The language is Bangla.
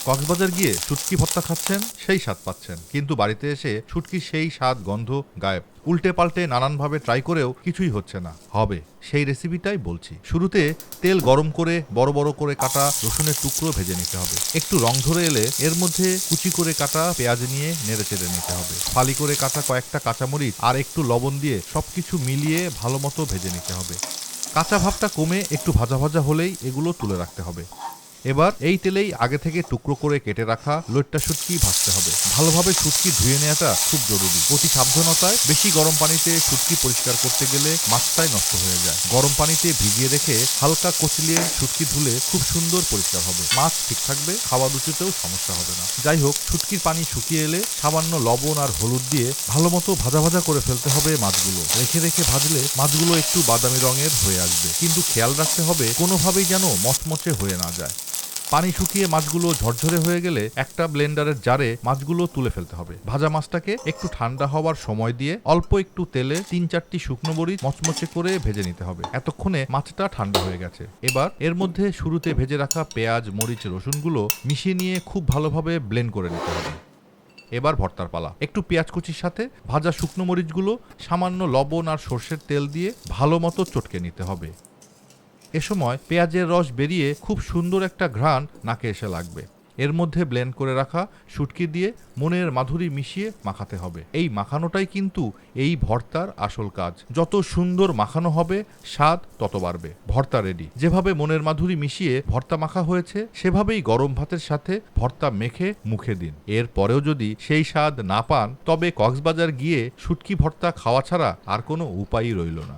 কক্সবাজার গিয়ে শুটকি ভর্তা খাচ্ছেন, সেই স্বাদ পাচ্ছেন, কিন্তু বাড়িতে এসে শুটকির সেই স্বাদ গন্ধ গায়েব। উল্টে পাল্টে নানানভাবে ট্রাই করেও কিছুই হচ্ছে না। হবে সেই রেসিপিটাই বলছি। শুরুতে তেল গরম করে বড় বড় করে কাটা রসুনের টুকরো ভেজে নিতে হবে। একটু রং ধরে এলে এর মধ্যে কুচি করে কাটা পেঁয়াজ নিয়ে নেড়ে চেড়ে নিতে হবে। ফালি করে কাটা কয়েকটা কাঁচামরিচ আর একটু লবণ দিয়ে সবকিছু মিলিয়ে ভালো মতো ভেজে নিতে হবে। কাঁচা ভাবটা কমে একটু ভাজা ভাজা হলেই এগুলো তুলে রাখতে হবে। এবার এই তেলেই আগে থেকে টুকরো করে কেটে রাখা লইট্টা শুটকি ভাজতে হবে। ভালোভাবে শুটকি ধুয়ে নেওয়াটা খুব জরুরি। অতি সাবধানতায় বেশি গরম পানিতে শুটকি পরিষ্কার করতে গেলে মাছটাই নষ্ট হয়ে যায়। গরম পানিতে ভিজিয়ে রেখে হালকা কচলিয়ে শুটকি ধুলে খুব সুন্দর পরিষ্কার হবে। মাছ ঠিক থাকবে, খাওয়া রুচিতেও সমস্যা হবে না। যাই হোক, শুটকির পানি শুকিয়ে এলে সামান্য লবণ আর হলুদ দিয়ে ভালো মতো ভাজা ভাজা করে ফেলতে হবে মাছগুলো। রেখে রেখে ভাজলে মাছগুলো একটু বাদামি রঙের হয়ে আসবে, কিন্তু খেয়াল রাখতে হবে কোনোভাবেই যেন মচমচে হয়ে না যায়। পানি শুকিয়ে মাছগুলো ঝরঝরে হয়ে গেলে একটা ব্লেন্ডারের জারে মাছগুলো তুলে ফেলতে হবে। ভাজা মাছটাকে একটু ঠান্ডা হওয়ার সময় দিয়ে অল্প একটু তেলে 3-4টি শুকনো মরিচ মচমচে করে ভেজে নিতে হবে। এতক্ষণে মাছটা ঠান্ডা হয়ে গেছে। এবার এর মধ্যে শুরুতে ভেজে রাখা পেঁয়াজ, মরিচ, রসুনগুলো মিশিয়ে নিয়ে খুব ভালোভাবে ব্লেন্ড করে নিতে হবে। এবার ভর্তার পালা। একটু পেঁয়াজ কুচির সাথে ভাজা শুকনো মরিচগুলো সামান্য লবণ আর সর্ষের তেল দিয়ে ভালো মতো চটকে নিতে হবে। এ সময় পেঁয়াজের রস বেরিয়ে খুব সুন্দর একটা ঘ্রাণ নাকে এসে লাগবে। এর মধ্যে ব্লেন্ড করে রাখা শুটকি দিয়ে মনের মাধুরী মিশিয়ে মাখাতে হবে। এই মাখানোটাই কিন্তু এই ভর্তার আসল কাজ। যত সুন্দর মাখানো হবে স্বাদ তত বাড়বে। ভর্তা রেডি। যেভাবে মনের মাধুরী মিশিয়ে ভর্তা মাখা হয়েছে সেভাবেই গরম ভাতের সাথে ভর্তা মেখে মুখে দিন। এর পরেও যদি সেই স্বাদ না পান তবে কক্সবাজার গিয়ে শুটকি ভর্তা খাওয়া ছাড়া আর কোনো উপায়ই রইল না।